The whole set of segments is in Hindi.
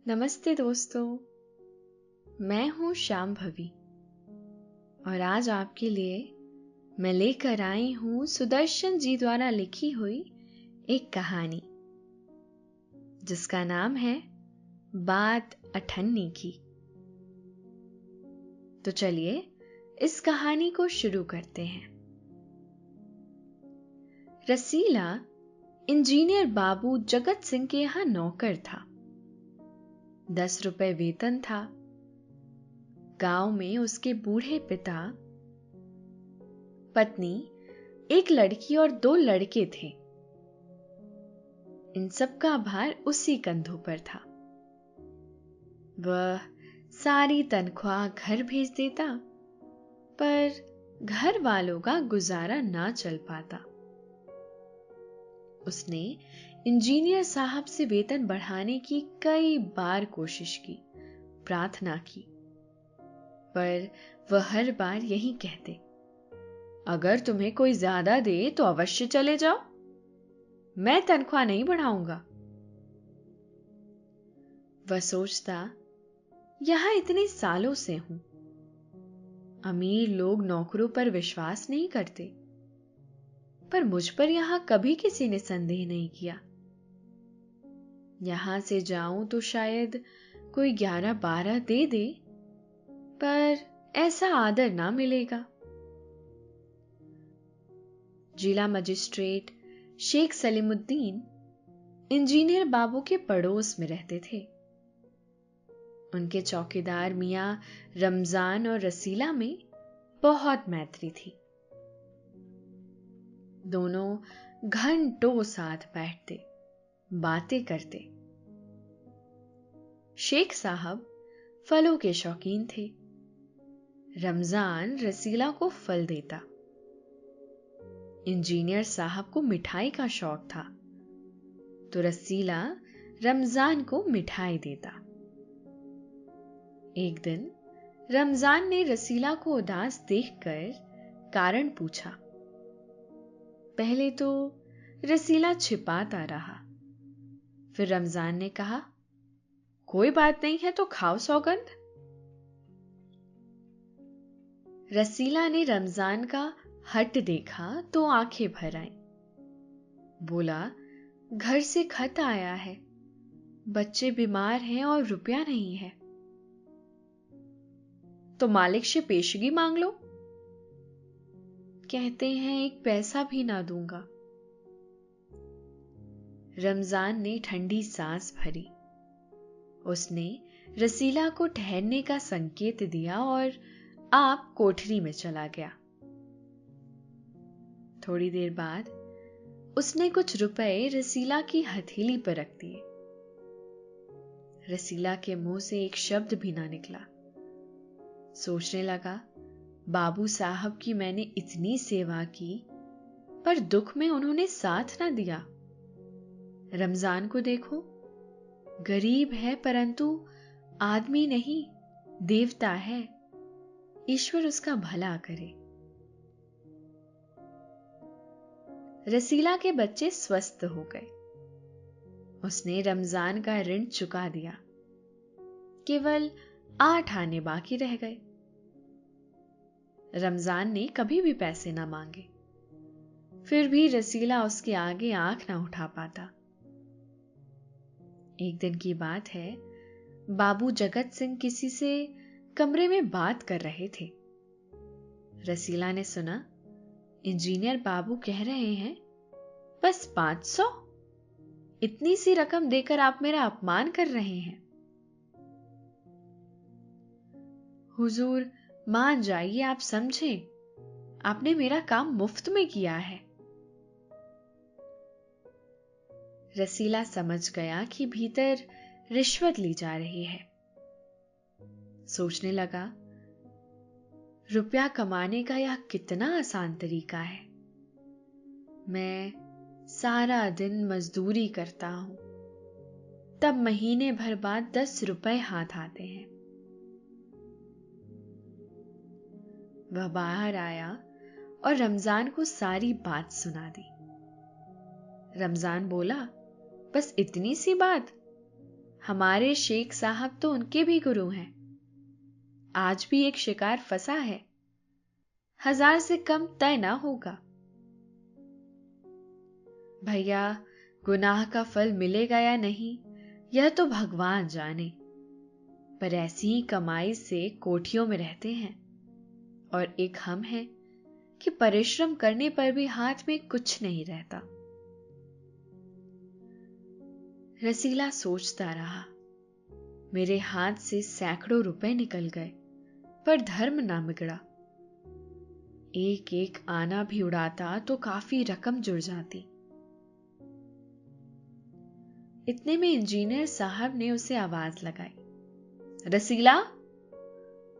नमस्ते दोस्तों, मैं हूँ श्याम भवी और आज आपके लिए मैं लेकर आई हूँ सुदर्शन जी द्वारा लिखी हुई एक कहानी जिसका नाम है बात अठन्नी की। तो चलिए इस कहानी को शुरू करते हैं। रसीला इंजीनियर बाबू जगत सिंह के यहां नौकर था। 10 रुपए वेतन था। गांव में उसके बूढ़े पिता, पत्नी, एक लड़की और 2 लड़के थे। इन सब का भार उसी कंधों पर था। वह सारी तनख्वाह घर भेज देता, पर घर वालों का गुजारा ना चल पाता। उसने इंजीनियर साहब से वेतन बढ़ाने की कई बार कोशिश की, प्रार्थना की, पर वह हर बार यही कहते, अगर तुम्हें कोई ज्यादा दे तो अवश्य चले जाओ, मैं तनख्वाह नहीं बढ़ाऊंगा। वह सोचता, यहां इतने सालों से हूं, अमीर लोग नौकरों पर विश्वास नहीं करते, पर मुझ पर यहां कभी किसी ने संदेह नहीं किया। यहां से जाऊं तो शायद कोई 11-12 दे दे, पर ऐसा आदर ना मिलेगा। जिला मजिस्ट्रेट शेख सलीमुद्दीन इंजीनियर बाबू के पड़ोस में रहते थे। उनके चौकीदार मियां रमजान और रसीला में बहुत मैत्री थी। दोनों घंटों साथ बैठते, बातें करते। शेख साहब फलों के शौकीन थे। रमजान रसीला को फल देता। इंजीनियर साहब को मिठाई का शौक था, तो रसीला रमजान को मिठाई देता। एक दिन रमजान ने रसीला को उदास देखकर कारण पूछा। पहले तो रसीला छिपाता रहा, फिर रमजान ने कहा, कोई बात नहीं है तो खाओ सौगंध। रसीला ने रमजान का हट देखा तो आंखें भर आईं। बोला, घर से खत आया है, बच्चे बीमार हैं और रुपया नहीं है। तो मालिक से पेशगी मांग लो। कहते हैं एक पैसा भी ना दूंगा। रमजान ने ठंडी सांस भरी। उसने रसीला को ठहरने का संकेत दिया और आप कोठरी में चला गया। थोड़ी देर बाद उसने कुछ रुपए रसीला की हथेली पर रख दिए। रसीला के मुंह से एक शब्द भी ना निकला। सोचने लगा, बाबू साहब की मैंने इतनी सेवा की, पर दुख में उन्होंने साथ ना दिया। रमजान को देखो, गरीब है परंतु आदमी नहीं, देवता है। ईश्वर उसका भला करे। रसीला के बच्चे स्वस्थ हो गए। उसने रमजान का ऋण चुका दिया। केवल 8 आने बाकी रह गए। रमजान ने कभी भी पैसे ना मांगे, फिर भी रसीला उसके आगे आंख ना उठा पाता। एक दिन की बात है, बाबू जगत सिंह किसी से कमरे में बात कर रहे थे। रसीला ने सुना, इंजीनियर बाबू कह रहे हैं, बस 500? इतनी सी रकम देकर आप मेरा अपमान कर रहे हैं। हुजूर मान जाइए, आप समझें, आपने मेरा काम मुफ्त में किया है। रसीला समझ गया कि भीतर रिश्वत ली जा रही है। सोचने लगा, रुपया कमाने का यह कितना आसान तरीका है। मैं सारा दिन मजदूरी करता हूं, तब महीने भर बाद 10 रुपए हाथ आते हैं। वह बाहर आया और रमजान को सारी बात सुना दी। रमजान बोला, बस इतनी सी बात? हमारे शेख साहब तो उनके भी गुरु हैं। आज भी एक शिकार फंसा है, 1000 से कम तय ना होगा। भैया, गुनाह का फल मिलेगा या नहीं यह तो भगवान जाने, पर ऐसी ही कमाई से कोठियों में रहते हैं, और एक हम हैं कि परिश्रम करने पर भी हाथ में कुछ नहीं रहता। रसीला सोचता रहा, मेरे हाथ से सैकड़ों रुपए निकल गए, पर धर्म ना बिगड़ा। एक एक आना भी उड़ाता तो काफी रकम जुड़ जाती। इतने में इंजीनियर साहब ने उसे आवाज लगाई, रसीला,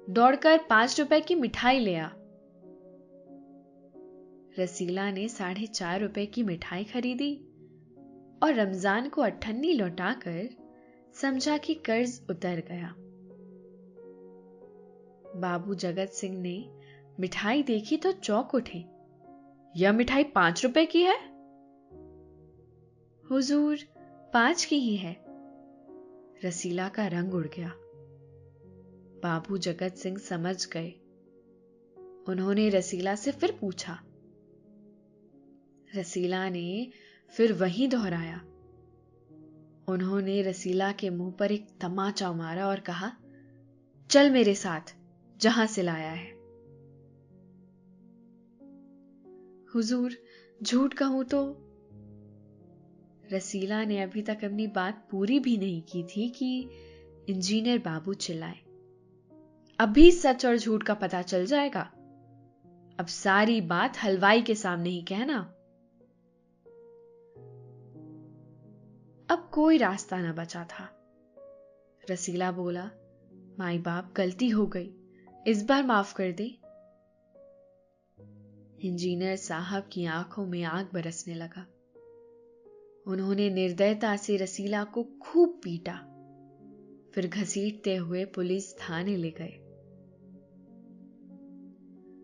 दौड़कर 5 रुपए की मिठाई ले आ। रसीला ने 4.5 रुपए की मिठाई खरीदी और रमजान को अठन्नी लौटाकर समझा कि कर्ज उतर गया। बाबू जगत सिंह ने मिठाई देखी तो चौंक उठे, यह मिठाई 5 रुपए की है? हुजूर, 5 की ही है। रसीला का रंग उड़ गया। बाबू जगत सिंह समझ गए। उन्होंने रसीला से फिर पूछा। रसीला ने फिर वही दोहराया। उन्होंने रसीला के मुंह पर एक तमाचा मारा और कहा, चल मेरे साथ, जहां से लाया है। हुजूर, झूठ कहूं तो। रसीला ने अभी तक अपनी बात पूरी भी नहीं की थी कि इंजीनियर बाबू चिल्लाए, अभी सच और झूठ का पता चल जाएगा। अब सारी बात हलवाई के सामने ही कहना। अब कोई रास्ता न बचा था। रसीला बोला, माई बाप, गलती हो गई, इस बार माफ कर दे। इंजीनियर साहब की आंखों में आग बरसने लगा। उन्होंने निर्दयता से रसीला को खूब पीटा, फिर घसीटते हुए पुलिस थाने ले गए।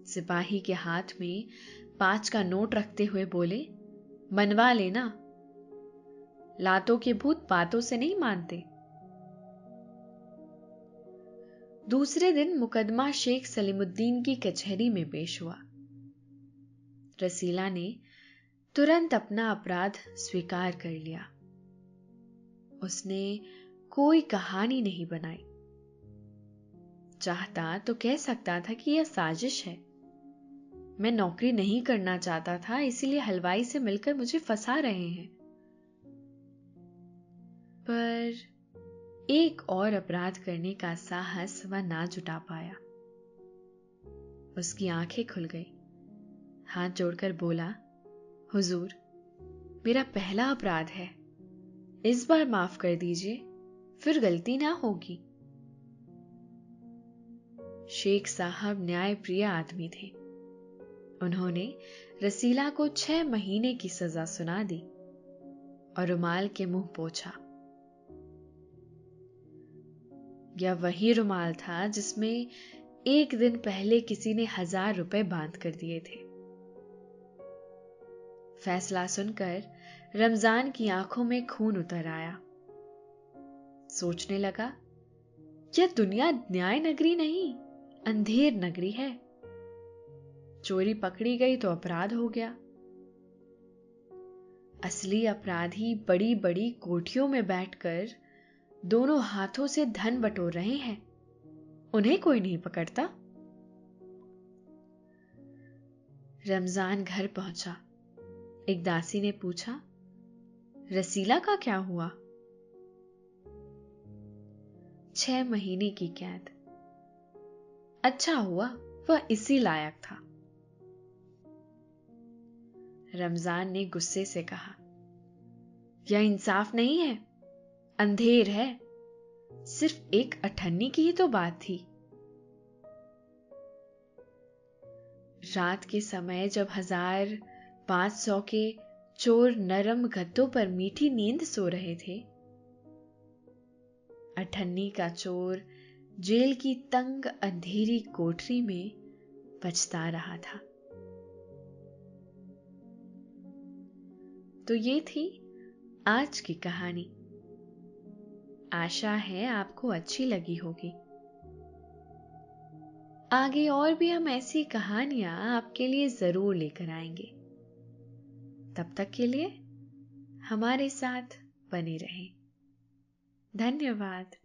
सिपाही के हाथ में 5 का नोट रखते हुए बोले, मनवा लेना, लातों के भूत बातों से नहीं मानते। दूसरे दिन मुकदमा शेख सलीमुद्दीन की कचहरी में पेश हुआ। रसीला ने तुरंत अपना अपराध स्वीकार कर लिया। उसने कोई कहानी नहीं बनाई। चाहता तो कह सकता था कि यह साजिश है, मैं नौकरी नहीं करना चाहता था, इसीलिए हलवाई से मिलकर मुझे फंसा रहे हैं। पर एक और अपराध करने का साहस वह ना जुटा पाया। उसकी आंखें खुल गई। हाथ जोड़कर बोला, हुजूर, मेरा पहला अपराध है, इस बार माफ कर दीजिए, फिर गलती ना होगी। शेख साहब न्याय प्रिय आदमी थे। उन्होंने रसीला को 6 महीने की सजा सुना दी और रुमाल के मुंह पोंछा। यह वही रुमाल था जिसमें एक दिन पहले किसी ने 1000 रुपए बांध कर दिए थे। फैसला सुनकर रमजान की आंखों में खून उतर आया। सोचने लगा, यह दुनिया न्याय नगरी नहीं, अंधेर नगरी है। चोरी पकड़ी गई तो अपराध हो गया। असली अपराधी बड़ी बड़ी कोठियों में बैठकर दोनों हाथों से धन बटोर रहे हैं, उन्हें कोई नहीं पकड़ता। रमजान घर पहुंचा। एक दासी ने पूछा, रसीला का क्या हुआ? 6 महीने की कैद। अच्छा हुआ वह इसी लायक था। रमजान ने गुस्से से कहा, यह इंसाफ नहीं है, अंधेर है, सिर्फ एक अठन्नी की ही तो बात थी। रात के समय जब 1500 के चोर नरम गद्दों पर मीठी नींद सो रहे थे, अठन्नी का चोर जेल की तंग अंधेरी कोठरी में पछता रहा था। तो ये थी आज की कहानी। आशा है आपको अच्छी लगी होगी। आगे और भी हम ऐसी कहानियां आपके लिए जरूर लेकर आएंगे। तब तक के लिए हमारे साथ बने रहें। धन्यवाद।